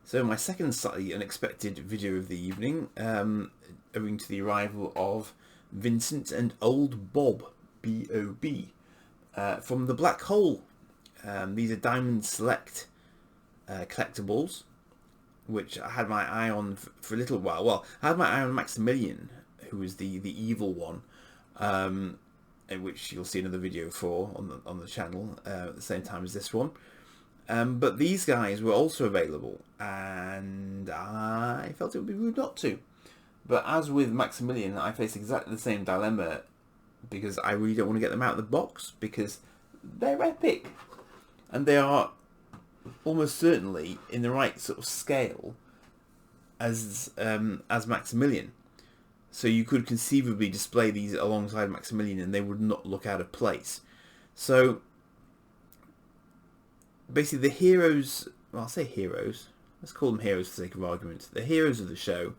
So my second slightly unexpected video of the evening, owing to the arrival of Vincent and Old Bob, B-O-B, from the Black Hole. These are Diamond Select collectibles, which I had my eye on for a little while. Well, I had my eye on Maximilian, who was the evil one, which you'll see another video for on the channel at the same time as this one. But these guys were also available, and I felt it would be rude not to. But as with Maximilian, I face exactly the same dilemma, because I really don't want to get them out of the box, because they're epic. And they are almost certainly in the right sort of scale as Maximilian. So you could conceivably display these alongside Maximilian and they would not look out of place. So basically the heroes, well, I'll say heroes, let's call them heroes for the sake of argument. The heroes of the show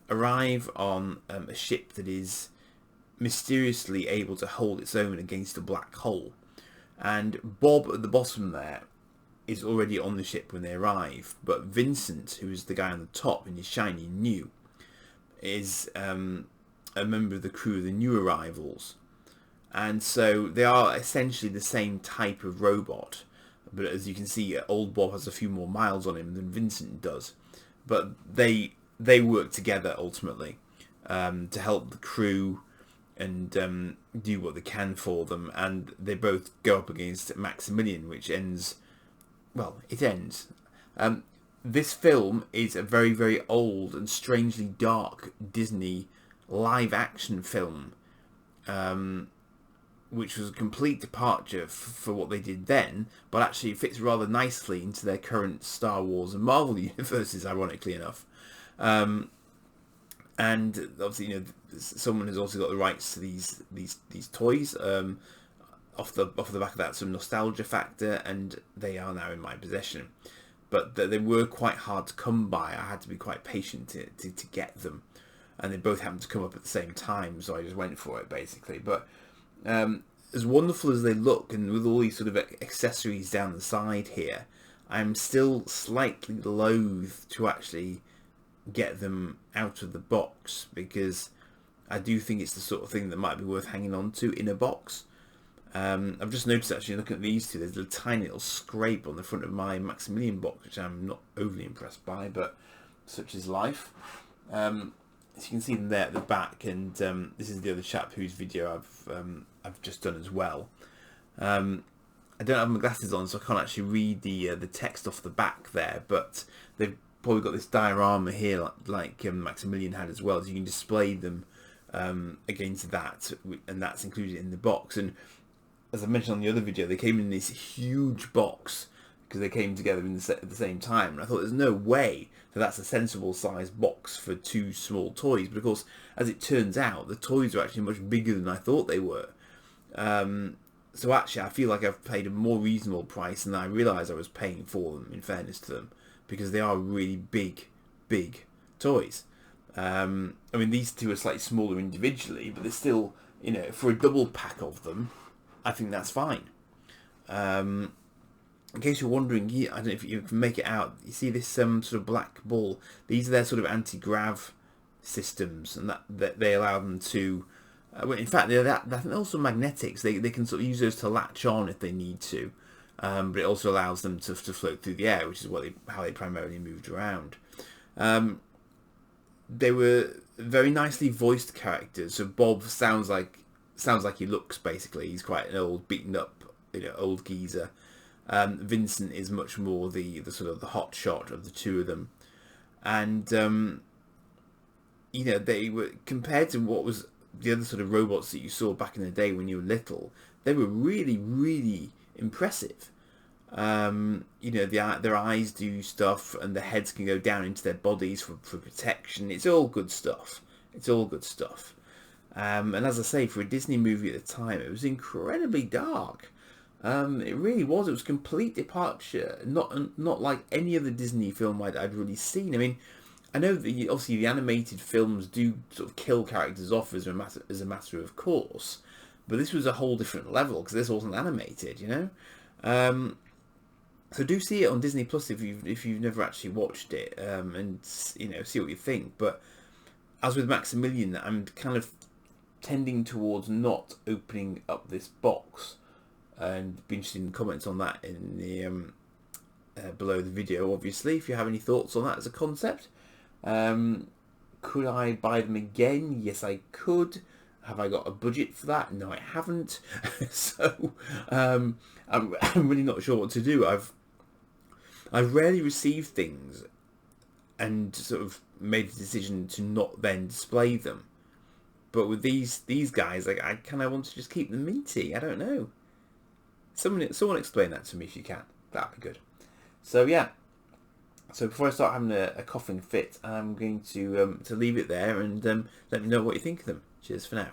arrive on a ship that is mysteriously able to hold its own against a black hole. And Bob at the bottom there is already on the ship when they arrive, but Vincent, who is the guy on the top and is shiny and new, is a member of the crew of the new arrivals. And so they are essentially the same type of robot, but as you can see, Old Bob has a few more miles on him than Vincent does. But they work together ultimately to help the crew and do what they can for them, and they both go up against Maximilian, which ends, well, it ends. This film is a very, very old and strangely dark Disney live-action film, which was a complete departure for what they did then, but actually fits rather nicely into their current Star Wars and Marvel universes, ironically enough. And obviously, you know, someone has also got the rights to these toys off the back of that, some nostalgia factor, and they are now in my possession. But they were quite hard to come by. I had to be quite patient to get them, and they both happened to come up at the same time, so I just went for it basically. But as wonderful as they look, and with all these sort of accessories down the side here, I'm still slightly loath to actually get them out of the box, because I do think it's the sort of thing that might be worth hanging on to in a box. I've just noticed, actually, looking at these two, there's a tiny little scrape on the front of my Maximilian box, which I'm not overly impressed by, but such is life. As you can see them there at the back, and this is the other chap whose video I've just done as well. I don't have my glasses on, so I can't actually read the text off the back there, but they've probably got this diorama here like Maximilian had as well, so you can display them against that, and that's included in the box. And as I mentioned on the other video, they came in this huge box because they came together at the same time, and I thought there's no way that's a sensible sized box for two small toys. But of course, as it turns out, the toys are actually much bigger than I thought they were. So actually, I feel like I've paid a more reasonable price than I realised I was paying for them, in fairness to them, because they are really big toys. I mean, these two are slightly smaller individually, but they're still, you know, for a double pack of them, I think that's fine. In case you're wondering, I don't know if you can make it out, you see this sort of black ball? These are their sort of anti-grav systems, and that they allow them to, well, in fact, I think they're also magnetics. They can sort of use those to latch on if they need to. But it also allows them to float through the air, which is how they primarily moved around. They were very nicely voiced characters. So Bob sounds like he looks, basically. He's quite an old, beaten up, old geezer. Vincent is much more the sort of the hot shot of the two of them, and they were, compared to what was the other sort of robots that you saw back in the day when you were little, they were really, really impressive. Their eyes do stuff, and their heads can go down into their bodies for protection. It's all good stuff. And as I say, for a Disney movie at the time, it was incredibly dark. It really was. It was a complete departure. Not like any other Disney film I'd really seen. I mean, I know that obviously the animated films do sort of kill characters off as a matter of course, but this was a whole different level because this wasn't animated, So do see it on Disney Plus if you've never actually watched it, and you know, see what you think. But as with Maximilian, I'm kind of tending towards not opening up this box, and be interested in comments on that in the below the video. Obviously, if you have any thoughts on that as a concept. Could I buy them again? Yes, I could. Have I got a budget for that? No, I haven't. So I'm really not sure what to do. I've rarely received things and sort of made a decision to not then display them. But with these guys, like, I kind of want to just keep them minty. I don't know. Someone explain that to me if you can. That'd be good. So yeah. So before I start having a coughing fit, I'm going to leave it there and let me know what you think of them. Cheers for now.